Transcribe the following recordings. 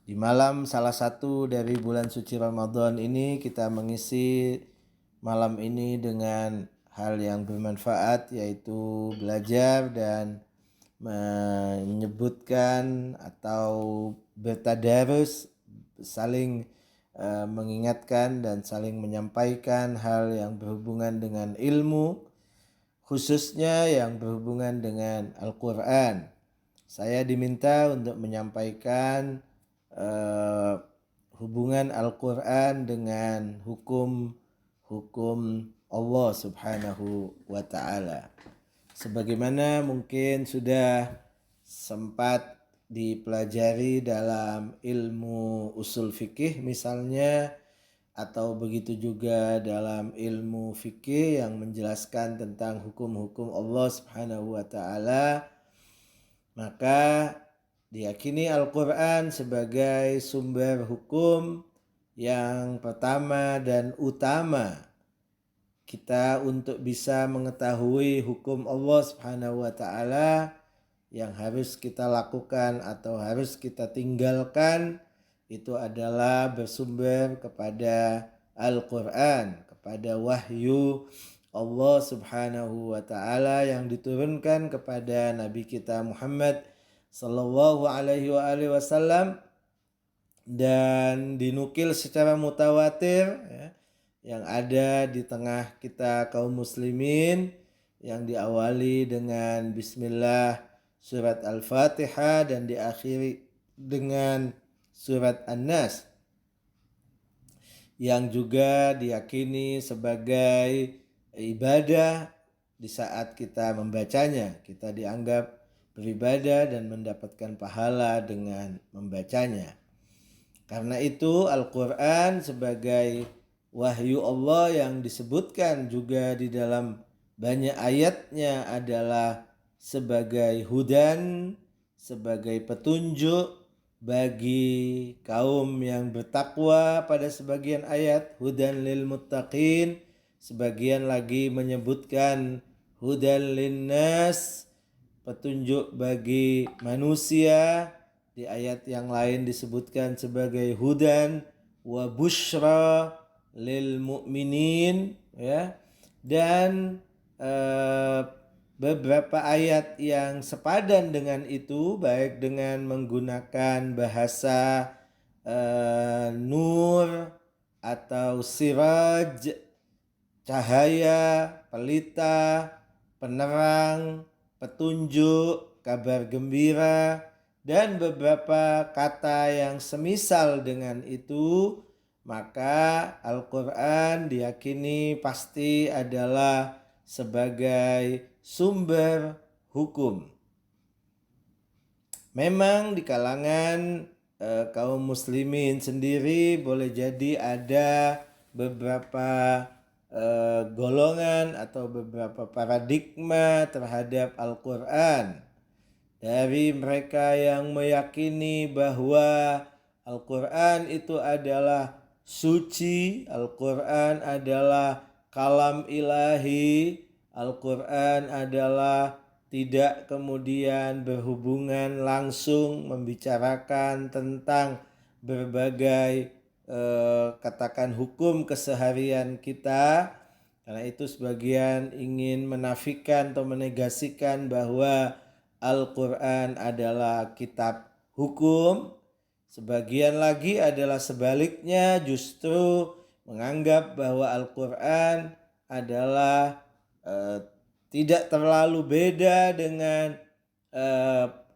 Di malam salah satu dari bulan suci Ramadan ini kita mengisi malam ini dengan hal yang bermanfaat, yaitu belajar dan menyebutkan atau bertadarus, saling mengingatkan dan saling menyampaikan hal yang berhubungan dengan ilmu, khususnya yang berhubungan dengan Al-Quran. Saya diminta untuk menyampaikan hubungan Al-Quran dengan hukum Allah Subhanahu wa Ta'ala. Sebagaimana mungkin sudah sempat dipelajari dalam ilmu usul fikih misalnya, atau begitu juga dalam ilmu fikih yang menjelaskan tentang hukum-hukum Allah Subhanahu wa Ta'ala, maka diyakini Al-Quran sebagai sumber hukum yang pertama dan utama kita untuk bisa mengetahui hukum Allah Subhanahu wa Ta'ala yang harus kita lakukan atau harus kita tinggalkan. Itu adalah bersumber kepada Al-Quran, kepada wahyu Allah Subhanahu wa Ta'ala yang diturunkan kepada Nabi kita Muhammad sallallahu alaihi wasallam dan dinukil secara mutawatir, ya, yang ada di tengah kita kaum muslimin, yang diawali dengan Bismillah surat Al-Fatihah dan diakhiri dengan surat An-Nas, yang juga diyakini sebagai ibadah. Di saat kita membacanya, kita dianggap beribadah dan mendapatkan pahala dengan membacanya. Karena itu Al-Quran sebagai wahyu Allah yang disebutkan juga di dalam banyak ayatnya adalah sebagai hudan, sebagai petunjuk bagi kaum yang bertakwa pada sebagian ayat, hudan lil muttaqin, sebagian lagi menyebutkan hudan linnas, petunjuk bagi manusia. Di ayat yang lain disebutkan sebagai hudan wa bushra lil mu'minin, ya. Dan beberapa ayat yang sepadan dengan itu, baik dengan menggunakan bahasa nur atau siraj, cahaya, pelita, penerang, petunjuk, kabar gembira, dan beberapa kata yang semisal dengan itu, maka Al-Quran diyakini pasti adalah sebagai sumber hukum. Memang di kalangan kaum muslimin sendiri boleh jadi ada beberapa golongan atau beberapa paradigma terhadap Al-Quran. Dari mereka yang meyakini bahwa Al-Quran itu adalah suci, Al-Quran adalah kalam ilahi, Al-Quran adalah tidak kemudian berhubungan langsung membicarakan tentang berbagai katakan hukum keseharian kita. Karena itu sebagian ingin menafikan atau menegasikan bahwa Al-Quran adalah kitab hukum. Sebagian lagi adalah sebaliknya, justru menganggap bahwa Al-Quran adalah tidak terlalu beda dengan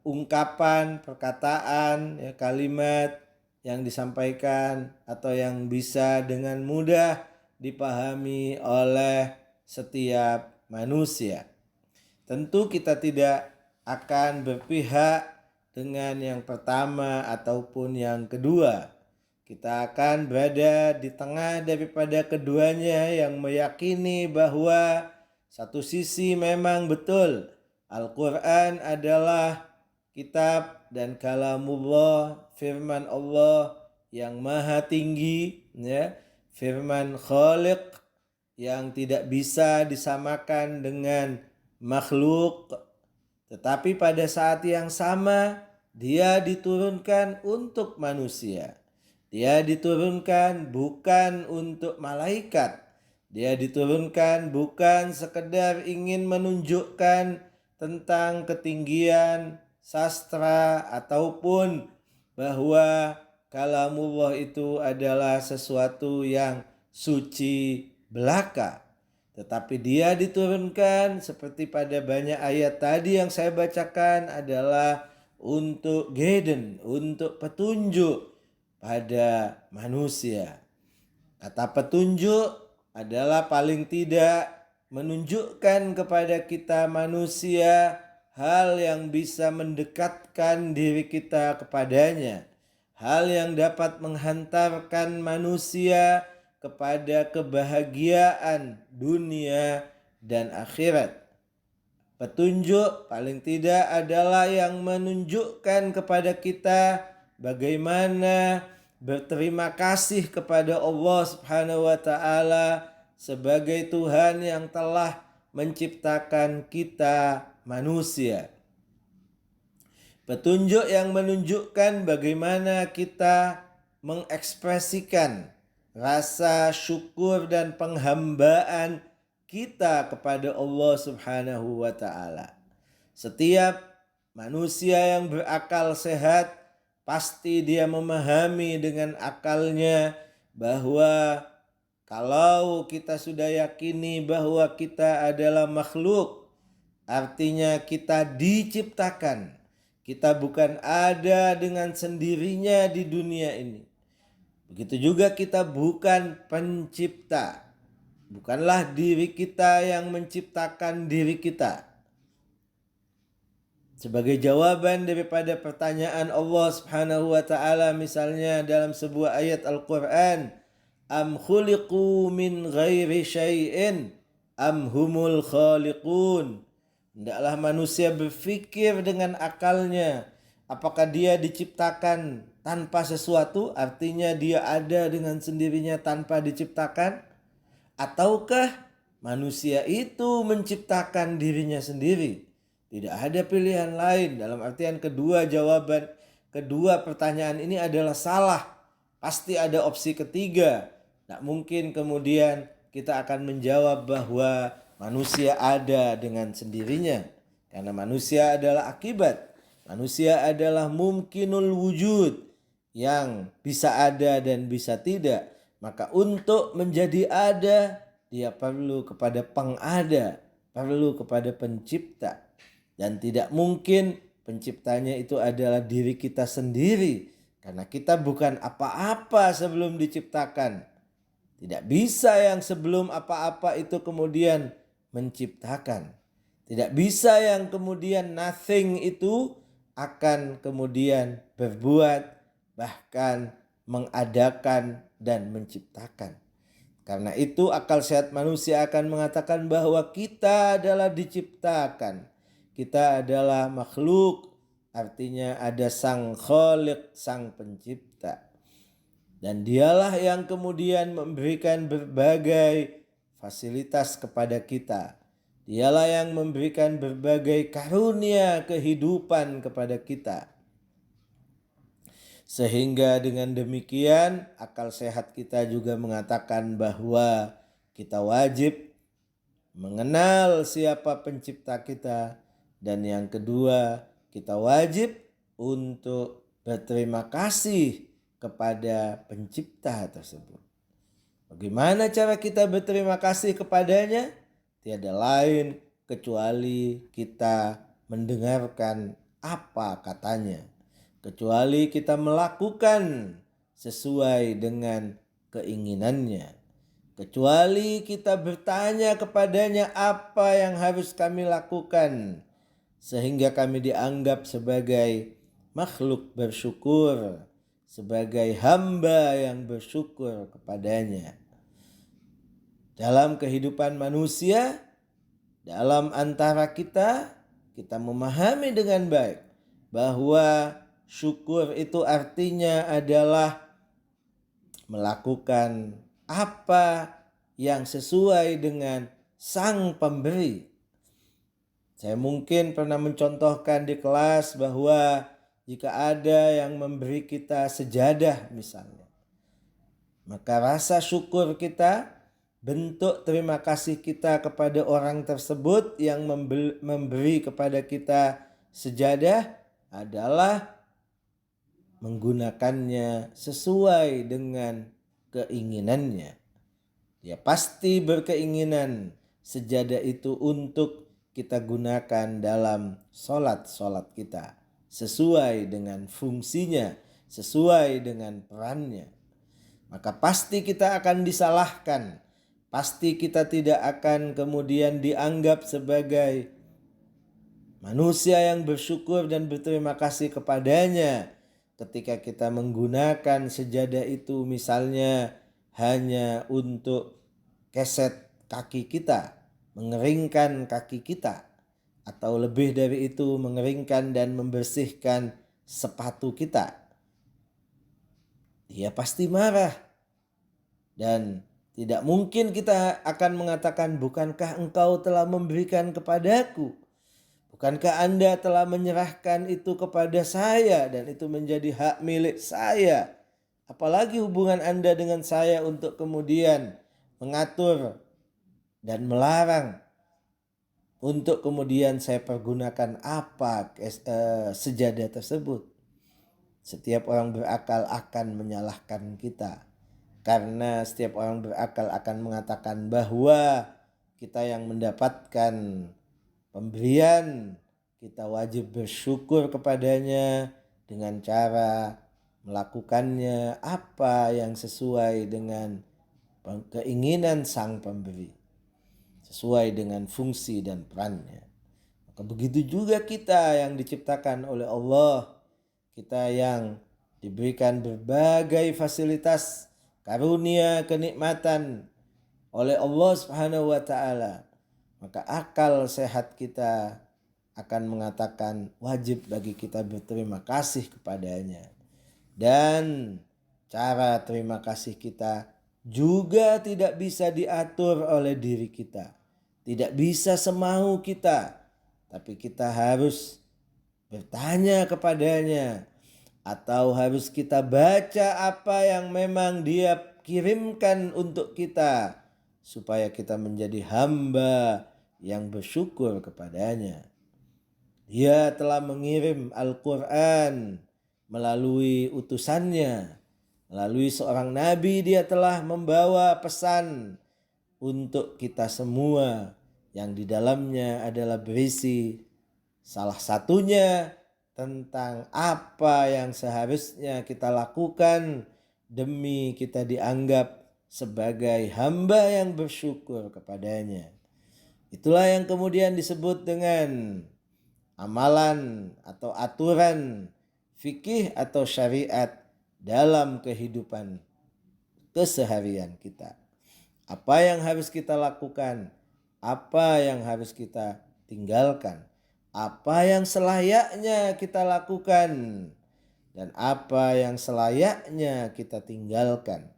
ungkapan, perkataan, ya, kalimat yang disampaikan atau yang bisa dengan mudah dipahami oleh setiap manusia. Tentu kita tidak akan berpihak dengan yang pertama ataupun yang kedua. Kita akan berada di tengah daripada keduanya, yang meyakini bahwa satu sisi memang betul Al-Quran adalah kitab dan kalamullah, firman Allah yang maha tinggi, ya, firman Khaliq yang tidak bisa disamakan dengan makhluk. Tetapi pada saat yang sama Dia diturunkan untuk manusia. Dia diturunkan bukan untuk malaikat. Dia diturunkan bukan sekedar ingin menunjukkan tentang ketinggian sastra ataupun bahwa kalamullah itu adalah sesuatu yang suci belaka. Tetapi dia diturunkan seperti pada banyak ayat tadi yang saya bacakan adalah untuk guidance, untuk petunjuk pada manusia. Kata petunjuk adalah paling tidak menunjukkan kepada kita manusia hal yang bisa mendekatkan diri kita kepadanya. Hal yang dapat menghantarkan manusia kepada kebahagiaan dunia dan akhirat. Petunjuk paling tidak adalah yang menunjukkan kepada kita bagaimana berterima kasih kepada Allah Subhanahu wa taala sebagai Tuhan yang telah menciptakan kita manusia. Petunjuk yang menunjukkan bagaimana kita mengekspresikan rasa syukur dan penghambaan kita kepada Allah Subhanahu wa taala. Setiap manusia yang berakal sehat pasti dia memahami dengan akalnya bahwa kalau kita sudah yakini bahwa kita adalah makhluk, artinya kita diciptakan. Kita bukan ada dengan sendirinya di dunia ini. Begitu juga kita bukan pencipta. Bukanlah diri kita yang menciptakan diri kita. Sebagai jawaban daripada pertanyaan Allah Subhanahu wa taala misalnya dalam sebuah ayat Al-Qur'an, am khuliqu min ghairi syai'in am humul khaliqun. Hendaklah manusia berpikir dengan akalnya, apakah dia diciptakan tanpa sesuatu, artinya dia ada dengan sendirinya tanpa diciptakan, ataukah manusia itu menciptakan dirinya sendiri? Tidak ada pilihan lain. Dalam artian kedua pertanyaan ini adalah salah. Pasti ada opsi ketiga. Tak mungkin kemudian kita akan menjawab bahwa manusia ada dengan sendirinya. Karena manusia adalah akibat. Manusia adalah mumkinul wujud, yang bisa ada dan bisa tidak. Maka untuk menjadi ada, dia perlu kepada pengada, perlu kepada pencipta. Dan tidak mungkin penciptanya itu adalah diri kita sendiri. Karena kita bukan apa-apa sebelum diciptakan. Tidak bisa yang sebelum apa-apa itu kemudian menciptakan. Tidak bisa yang kemudian nothing itu akan kemudian berbuat, bahkan mengadakan dan menciptakan. Karena itu akal sehat manusia akan mengatakan bahwa kita adalah diciptakan. Kita adalah makhluk, artinya ada sang khaliq, sang pencipta. Dan dialah yang kemudian memberikan berbagai fasilitas kepada kita. Dialah yang memberikan berbagai karunia kehidupan kepada kita. Sehingga dengan demikian akal sehat kita juga mengatakan bahwa kita wajib mengenal siapa pencipta kita. Dan yang kedua, kita wajib untuk berterima kasih kepada pencipta tersebut. Bagaimana cara kita berterima kasih kepadanya? Tiada lain kecuali kita mendengarkan apa katanya. Kecuali kita melakukan sesuai dengan keinginannya. Kecuali kita bertanya kepadanya apa yang harus kami lakukan, sehingga kami dianggap sebagai makhluk bersyukur, sebagai hamba yang bersyukur kepadanya. Dalam kehidupan manusia, dalam antara kita memahami dengan baik bahwa syukur itu artinya adalah melakukan apa yang sesuai dengan sang pemberi. Saya mungkin pernah mencontohkan di kelas bahwa jika ada yang memberi kita sejadah misalnya, maka rasa syukur kita, bentuk terima kasih kita kepada orang tersebut yang memberi kepada kita sejadah adalah menggunakannya sesuai dengan keinginannya. Dia pasti berkeinginan sejadah itu untuk kita gunakan dalam sholat kita, sesuai dengan fungsinya, sesuai dengan perannya. Maka pasti kita akan disalahkan, pasti kita tidak akan kemudian dianggap sebagai manusia yang bersyukur dan berterima kasih kepadanya ketika kita menggunakan sejadah itu misalnya hanya untuk keset kaki kita, mengeringkan kaki kita, atau lebih dari itu mengeringkan dan membersihkan sepatu kita. Dia pasti marah dan tidak mungkin kita akan mengatakan, bukankah engkau telah memberikan kepadaku? Bukankah Anda telah menyerahkan itu kepada saya dan itu menjadi hak milik saya? Apalagi hubungan Anda dengan saya untuk kemudian mengatur dan melarang untuk kemudian saya pergunakan apa sejadah tersebut. Setiap orang berakal akan menyalahkan kita, karena setiap orang berakal akan mengatakan bahwa kita yang mendapatkan pemberian, kita wajib bersyukur kepadanya dengan cara melakukannya apa yang sesuai dengan keinginan sang pemberi, sesuai dengan fungsi dan perannya. Maka begitu juga kita yang diciptakan oleh Allah, kita yang diberikan berbagai fasilitas, karunia, kenikmatan oleh Allah Subhanahu wa taala. Maka akal sehat kita akan mengatakan wajib bagi kita berterima kasih kepadanya. Dan cara terima kasih kita juga tidak bisa diatur oleh diri kita. Tidak bisa semau kita. Tapi kita harus bertanya kepadanya. Atau harus kita baca apa yang memang dia kirimkan untuk kita, supaya kita menjadi hamba yang bersyukur kepadanya. Dia telah mengirim Al-Quran melalui utusannya, melalui seorang nabi. Dia telah membawa pesan untuk kita semua yang di dalamnya adalah berisi salah satunya tentang apa yang seharusnya kita lakukan demi kita dianggap sebagai hamba yang bersyukur kepadanya. Itulah yang kemudian disebut dengan amalan atau aturan fikih atau syariat dalam kehidupan keseharian kita. Apa yang harus kita lakukan, apa yang harus kita tinggalkan, apa yang selayaknya kita lakukan, dan apa yang selayaknya kita tinggalkan.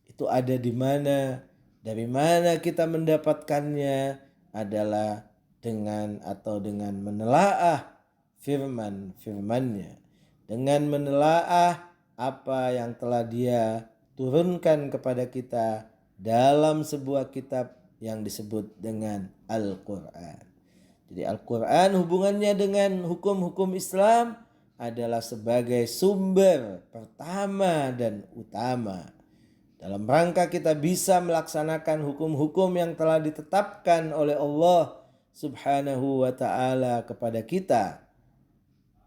Itu ada di mana, dari mana kita mendapatkannya adalah dengan menelaah firman-firmannya, dengan menelaah apa yang telah dia turunkan kepada kita dalam sebuah kitab yang disebut dengan Al-Quran. Jadi Al-Quran hubungannya dengan hukum-hukum Islam adalah sebagai sumber pertama dan utama dalam rangka kita bisa melaksanakan hukum-hukum yang telah ditetapkan oleh Allah Subhanahu wa ta'ala kepada kita,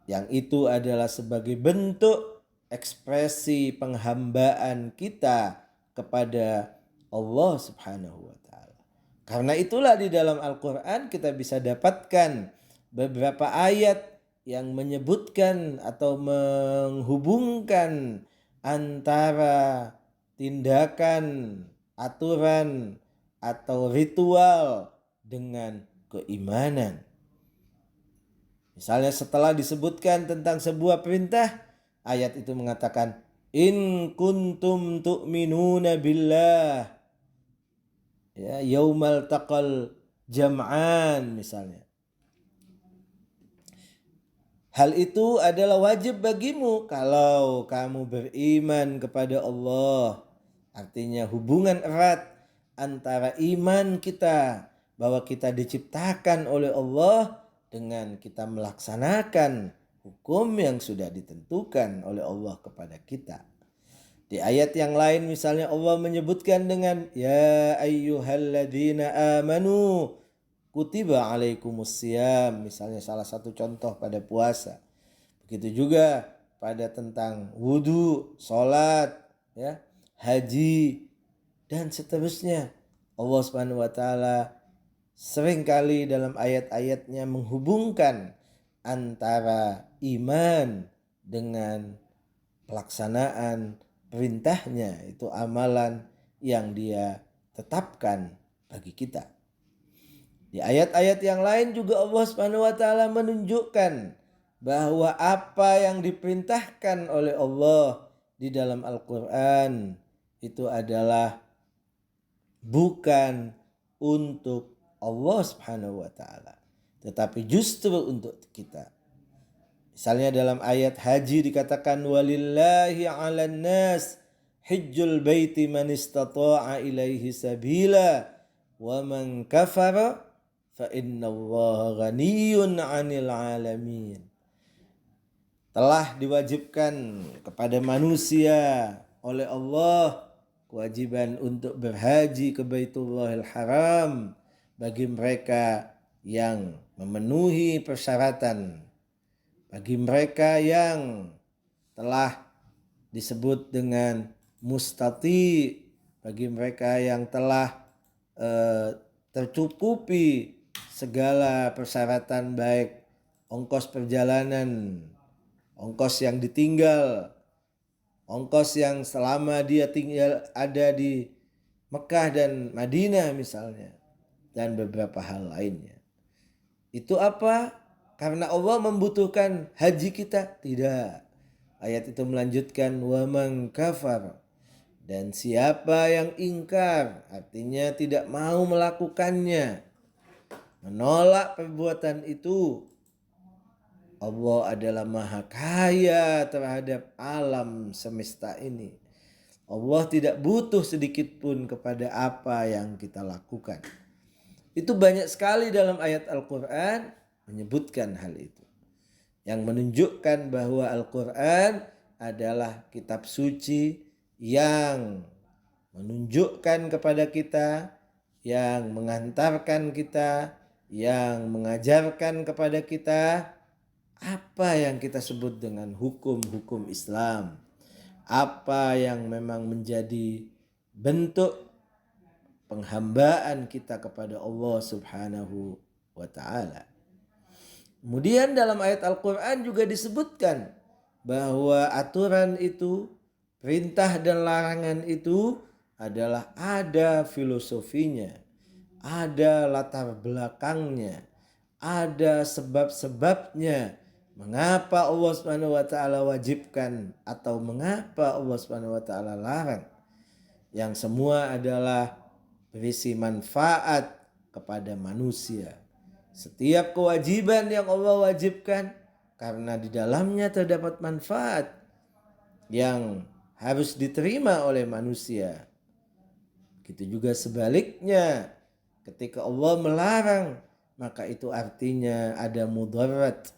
yang itu adalah sebagai bentuk ekspresi penghambaan kita kepada Allah Subhanahu wa ta'ala. Karena itulah di dalam Al-Quran kita bisa dapatkan beberapa ayat yang menyebutkan atau menghubungkan antara tindakan, aturan, atau ritual dengan keimanan. Misalnya setelah disebutkan tentang sebuah perintah, ayat itu mengatakan, in kuntum tu'minuna billah, ya, yaumal taqal jam'an misalnya. Hal itu adalah wajib bagimu kalau kamu beriman kepada Allah. Artinya hubungan erat antara iman kita bahwa kita diciptakan oleh Allah dengan kita melaksanakan hukum yang sudah ditentukan oleh Allah kepada kita. Di ayat yang lain misalnya Allah menyebutkan dengan ya ayyuhalladzina amanu kutiba alaikumusiyam, misalnya salah satu contoh pada puasa. Begitu juga pada tentang wudhu, sholat, ya, haji, dan seterusnya. Allah Subhanahu wa taala seringkali dalam ayat-ayatnya menghubungkan antara iman dengan pelaksanaan perintahnya, itu amalan yang dia tetapkan bagi kita. Di ayat-ayat yang lain juga Allah Subhanahu wa taala menunjukkan bahwa apa yang diperintahkan oleh Allah di dalam Al-Qur'an itu adalah bukan untuk Allah Subhanahu wa taala, tetapi justru untuk kita. Misalnya dalam ayat haji dikatakan walillahi 'alan nas hajjul baiti man istata'a ilaihi sabila wa man kafara fa innallaha ghaniyyun 'anil 'alamin. Telah diwajibkan kepada manusia oleh Allah kewajiban untuk berhaji ke Baitullahil Haram bagi mereka yang memenuhi persyaratan, bagi mereka yang telah disebut dengan mustati, bagi mereka yang telah tercukupi segala persyaratan baik ongkos perjalanan, ongkos yang ditinggal, ongkos yang selama dia tinggal ada di Mekah dan Madinah misalnya, dan beberapa hal lainnya. Itu apa? Karena Allah membutuhkan haji kita? Tidak. Ayat itu melanjutkan wa man kafar, dan siapa yang ingkar, artinya tidak mau melakukannya, menolak perbuatan itu. Allah adalah maha kaya terhadap alam semesta ini. Allah tidak butuh sedikit pun kepada apa yang kita lakukan. Itu banyak sekali dalam ayat Al-Quran menyebutkan hal itu, yang menunjukkan bahwa Al-Quran adalah kitab suci yang menunjukkan kepada kita, yang mengantarkan kita, yang mengajarkan kepada kita apa yang kita sebut dengan hukum-hukum Islam, apa yang memang menjadi bentuk penghambaan kita kepada Allah Subhanahu wa taala. Kemudian dalam ayat Al-Quran juga disebutkan bahwa aturan itu, perintah dan larangan itu adalah ada filosofinya, ada latar belakangnya, ada sebab-sebabnya. Mengapa Allah Subhanahu wa taala wajibkan atau mengapa Allah Subhanahu wa taala larang? Yang semua adalah berisi manfaat kepada manusia. Setiap kewajiban yang Allah wajibkan karena di dalamnya terdapat manfaat yang harus diterima oleh manusia. Begitu juga sebaliknya, ketika Allah melarang, maka itu artinya ada mudarat,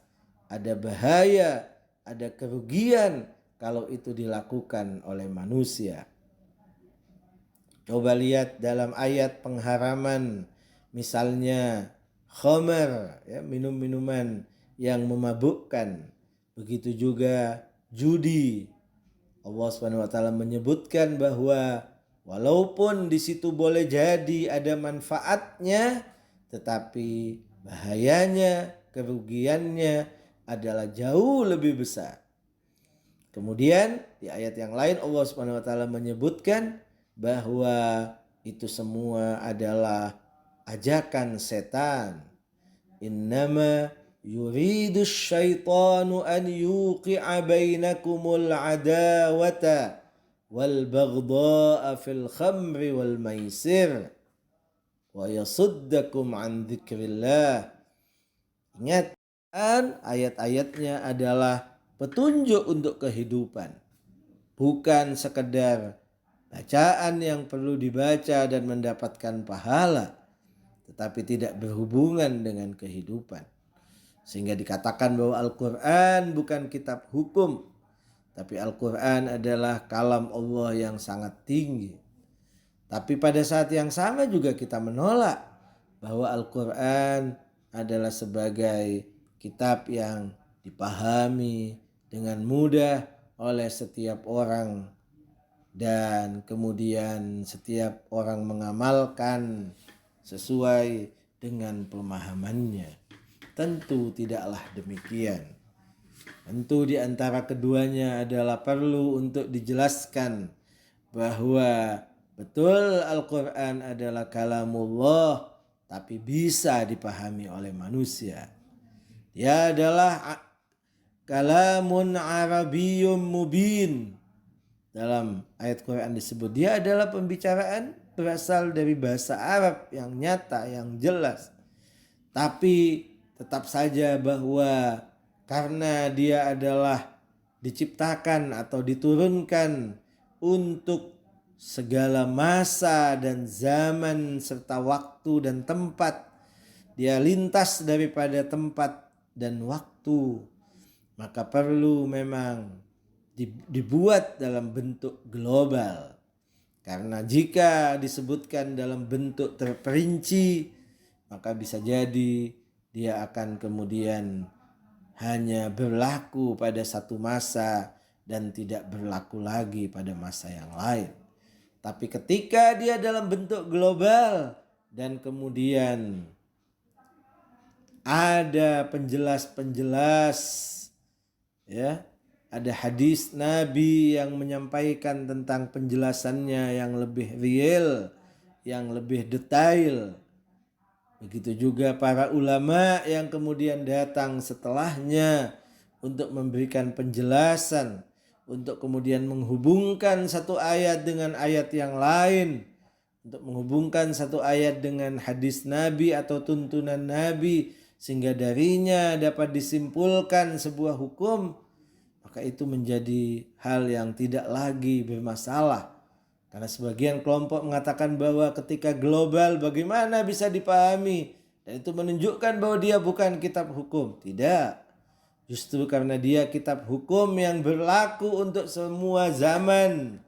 ada bahaya, ada kerugian kalau itu dilakukan oleh manusia. Coba lihat dalam ayat pengharaman, misalnya khamar, ya, minum-minuman yang memabukkan. Begitu juga judi. Allah Subhanahu wa taala menyebutkan bahwa walaupun di situ boleh jadi ada manfaatnya, tetapi bahayanya, kerugiannya adalah jauh lebih besar. Kemudian di ayat yang lain Allah Subhanahu wa taala menyebutkan bahwa itu semua adalah ajakan setan. Innama yuridu syaitanu an yuqi'a bainakumul adawata wal baghdha'a fil khamri wal maisir wa yasuddakum an dzikrillah. Ingat, ayat-ayatnya adalah petunjuk untuk kehidupan, bukan sekedar bacaan yang perlu dibaca dan mendapatkan pahala, tetapi tidak berhubungan dengan kehidupan. Sehingga dikatakan bahwa Al-Quran bukan kitab hukum, tapi Al-Quran adalah kalam Allah yang sangat tinggi. Tapi pada saat yang sama juga kita menolak bahwa Al-Quran adalah sebagai kitab yang dipahami dengan mudah oleh setiap orang dan kemudian setiap orang mengamalkan sesuai dengan pemahamannya. Tentu tidaklah demikian. Tentu di antara keduanya adalah perlu untuk dijelaskan bahwa betul Al-Quran adalah kalamullah, tapi bisa dipahami oleh manusia. Dia adalah kalamun arabiyyum mubin. Dalam ayat Quran disebut dia adalah pembicaraan berasal dari bahasa Arab yang nyata, yang jelas. Tapi tetap saja bahwa karena dia adalah diciptakan atau diturunkan untuk segala masa dan zaman serta waktu dan tempat, dia lintas daripada tempat dan waktu, maka perlu memang dibuat dalam bentuk global. Karena jika disebutkan dalam bentuk terperinci, maka bisa jadi dia akan kemudian hanya berlaku pada satu masa dan tidak berlaku lagi pada masa yang lain. Tapi ketika dia dalam bentuk global dan kemudian ada penjelas-penjelas, ya, ada hadis Nabi yang menyampaikan tentang penjelasannya yang lebih real, yang lebih detail. Begitu juga para ulama yang kemudian datang setelahnya untuk memberikan penjelasan, untuk kemudian menghubungkan satu ayat dengan ayat yang lain, untuk menghubungkan satu ayat dengan hadis Nabi atau tuntunan Nabi, sehingga darinya dapat disimpulkan sebuah hukum, maka itu menjadi hal yang tidak lagi bermasalah. Karena sebagian kelompok mengatakan bahwa ketika global bagaimana bisa dipahami, dan itu menunjukkan bahwa dia bukan kitab hukum. Tidak. Justru karena dia kitab hukum yang berlaku untuk semua zaman,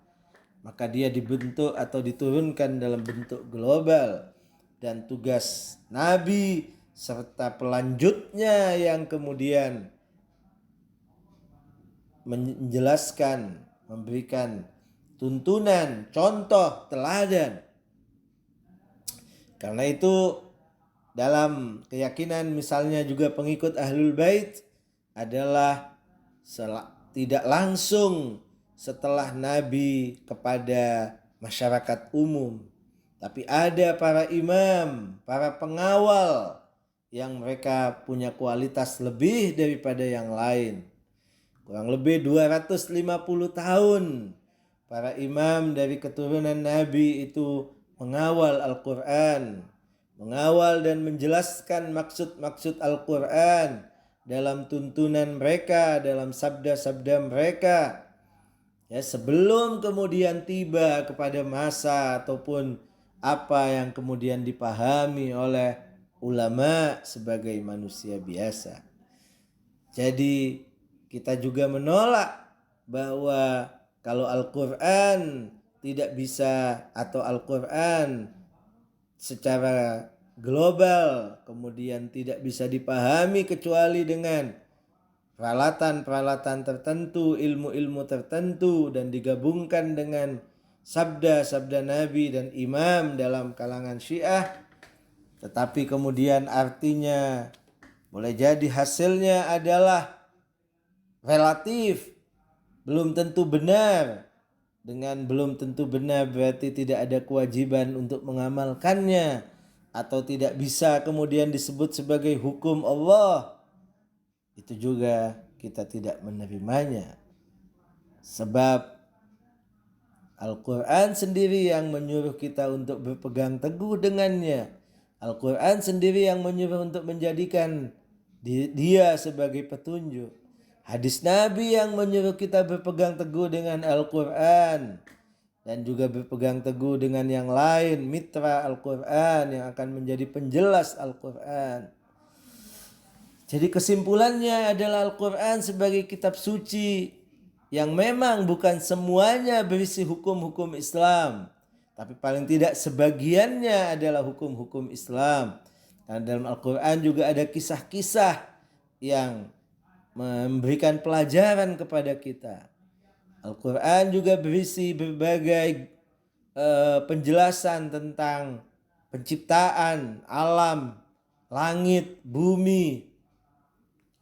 maka dia dibentuk atau diturunkan dalam bentuk global. Dan tugas Nabi serta pelanjutnya yang kemudian menjelaskan, memberikan tuntunan, contoh, teladan. Karena itu dalam keyakinan misalnya juga pengikut Ahlul Bait adalah tidak langsung setelah Nabi kepada masyarakat umum, tapi ada para imam, para pengawal yang mereka punya kualitas lebih daripada yang lain. Kurang lebih 250 tahun para imam dari keturunan Nabi itu mengawal Al-Quran, mengawal dan menjelaskan maksud-maksud Al-Quran dalam tuntunan mereka, dalam sabda-sabda mereka. Ya, sebelum kemudian tiba kepada masa ataupun apa yang kemudian dipahami oleh ulama sebagai manusia biasa. Jadi kita juga menolak bahwa kalau Al-Quran tidak bisa, atau Al-Quran secara global kemudian tidak bisa dipahami kecuali dengan peralatan-peralatan tertentu, ilmu-ilmu tertentu, dan digabungkan dengan sabda-sabda Nabi dan imam dalam kalangan Syiah, tetapi kemudian artinya boleh jadi hasilnya adalah relatif, belum tentu benar. Dengan belum tentu benar berarti tidak ada kewajiban untuk mengamalkannya, atau tidak bisa kemudian disebut sebagai hukum Allah. Itu juga kita tidak menerimanya. Sebab Al-Quran sendiri yang menyuruh kita untuk berpegang teguh dengannya. Al-Quran sendiri yang menyuruh untuk menjadikan dia sebagai petunjuk. Hadis Nabi yang menyuruh kita berpegang teguh dengan Al-Quran dan juga berpegang teguh dengan yang lain, mitra Al-Quran yang akan menjadi penjelas Al-Quran. Jadi kesimpulannya adalah Al-Quran sebagai kitab suci yang memang bukan semuanya berisi hukum-hukum Islam, tapi paling tidak sebagiannya adalah hukum-hukum Islam. Karena dalam Al-Quran juga ada kisah-kisah yang memberikan pelajaran kepada kita. Al-Quran juga berisi berbagai penjelasan tentang penciptaan alam, langit, bumi.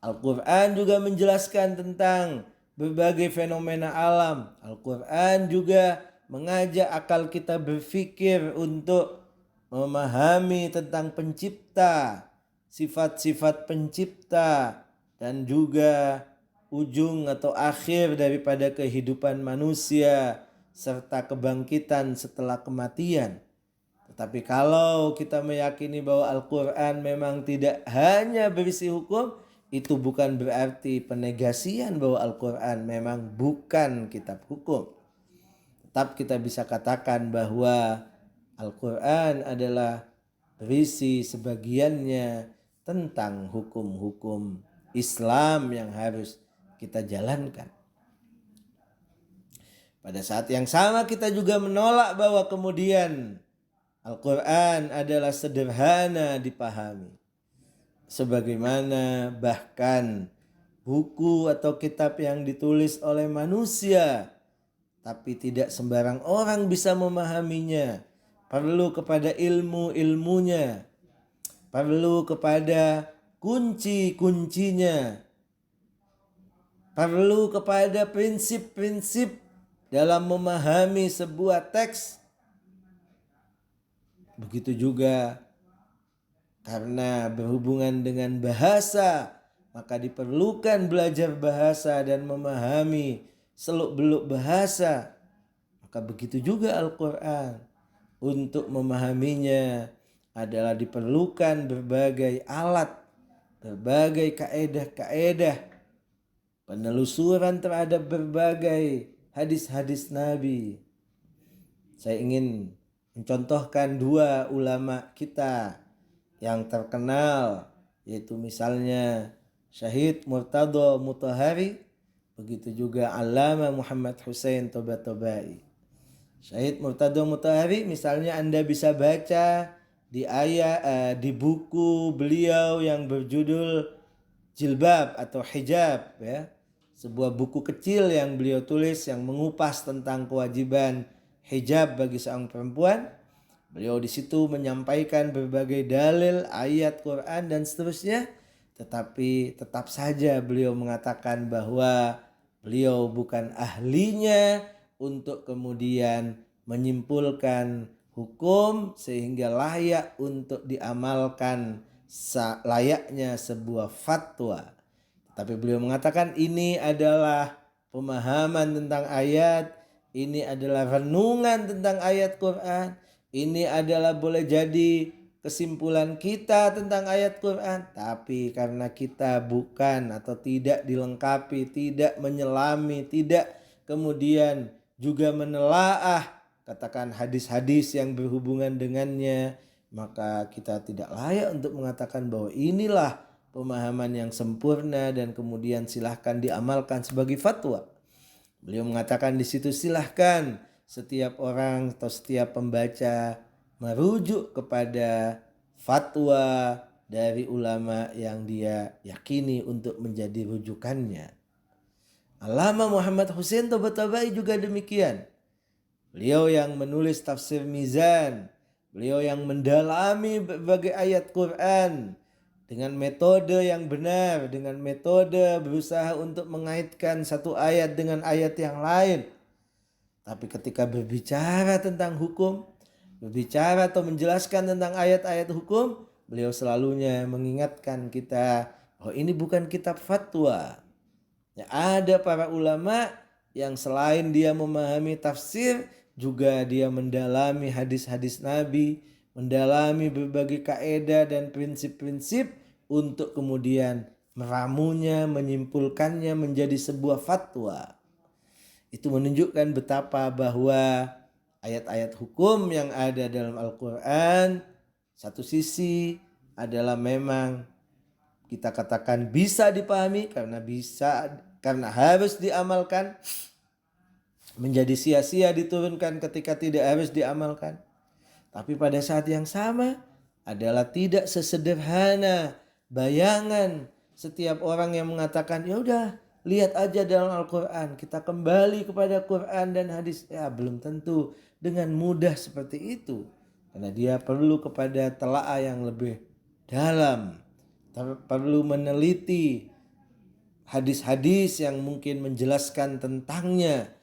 Al-Quran juga menjelaskan tentang berbagai fenomena alam. Al-Quran juga mengajak akal kita berpikir untuk memahami tentang pencipta, sifat-sifat pencipta, dan juga ujung atau akhir daripada kehidupan manusia serta kebangkitan setelah kematian. Tetapi kalau kita meyakini bahwa Al-Quran memang tidak hanya berisi hukum, itu bukan berarti penegasian bahwa Al-Quran memang bukan kitab hukum. Tetap kita bisa katakan bahwa Al-Quran adalah berisi sebagiannya tentang hukum-hukum Islam yang harus kita jalankan. Pada saat yang sama kita juga menolak bahwa kemudian Al-Quran adalah sederhana dipahami. Sebagaimana bahkan buku atau kitab yang ditulis oleh manusia, tapi tidak sembarang orang bisa memahaminya. Perlu kepada ilmu-ilmunya, perlu kepada kunci-kuncinya, perlu kepada prinsip-prinsip dalam memahami sebuah teks. Begitu juga karena berhubungan dengan bahasa, maka diperlukan belajar bahasa dan memahami seluk-beluk bahasa. Maka begitu juga Al-Quran. Untuk memahaminya adalah diperlukan berbagai alat, berbagai kaedah-kaedah, penelusuran terhadap berbagai hadis-hadis Nabi. Saya ingin mencontohkan dua ulama kita yang terkenal, yaitu misalnya Syahid Murtadho Mutahari, begitu juga Allama Muhammad Hussein Tobatobai. Syahid Murtadho Mutahari misalnya Anda bisa baca di buku beliau yang berjudul Jilbab atau Hijab, ya. Sebuah buku kecil yang beliau tulis yang mengupas tentang kewajiban hijab bagi seorang perempuan. Beliau di situ menyampaikan berbagai dalil, ayat Quran dan seterusnya. Tetapi tetap saja beliau mengatakan bahwa beliau bukan ahlinya untuk kemudian menyimpulkan hukum sehingga layak untuk diamalkan layaknya sebuah fatwa. Tapi beliau mengatakan ini adalah pemahaman tentang ayat, ini adalah renungan tentang ayat Quran, ini adalah boleh jadi kesimpulan kita tentang ayat Quran. Tapi karena kita bukan atau tidak dilengkapi, tidak menyelami, tidak kemudian juga menelaah katakan hadis-hadis yang berhubungan dengannya, maka kita tidak layak untuk mengatakan bahwa inilah pemahaman yang sempurna dan kemudian silahkan diamalkan sebagai fatwa. Beliau mengatakan di situ silahkan setiap orang atau setiap pembaca merujuk kepada fatwa dari ulama yang dia yakini untuk menjadi rujukannya. Allama Muhammad Hussein Tobatobai juga demikian. Beliau yang menulis tafsir Mizan, beliau yang mendalami berbagai ayat Quran dengan metode yang benar, dengan metode berusaha untuk mengaitkan satu ayat dengan ayat yang lain. Tapi ketika berbicara tentang hukum, berbicara atau menjelaskan tentang ayat-ayat hukum, beliau selalunya mengingatkan kita, oh ini bukan kitab fatwa. Ya, ada para ulama yang selain dia memahami tafsir, juga dia mendalami hadis-hadis Nabi, mendalami berbagai kaedah dan prinsip-prinsip untuk kemudian meramunya, menyimpulkannya menjadi sebuah fatwa. Itu menunjukkan betapa bahwa ayat-ayat hukum yang ada dalam Al-Quran satu sisi adalah memang kita katakan bisa dipahami karena harus diamalkan, menjadi sia-sia diturunkan ketika tidak harus diamalkan. Tapi pada saat yang sama adalah tidak sesederhana bayangan setiap orang yang mengatakan ya udah lihat aja dalam Al-Quran, kita kembali kepada Quran dan hadis. Ya belum tentu dengan mudah seperti itu, karena dia perlu kepada telaah yang lebih dalam, perlu meneliti hadis-hadis yang mungkin menjelaskan tentangnya,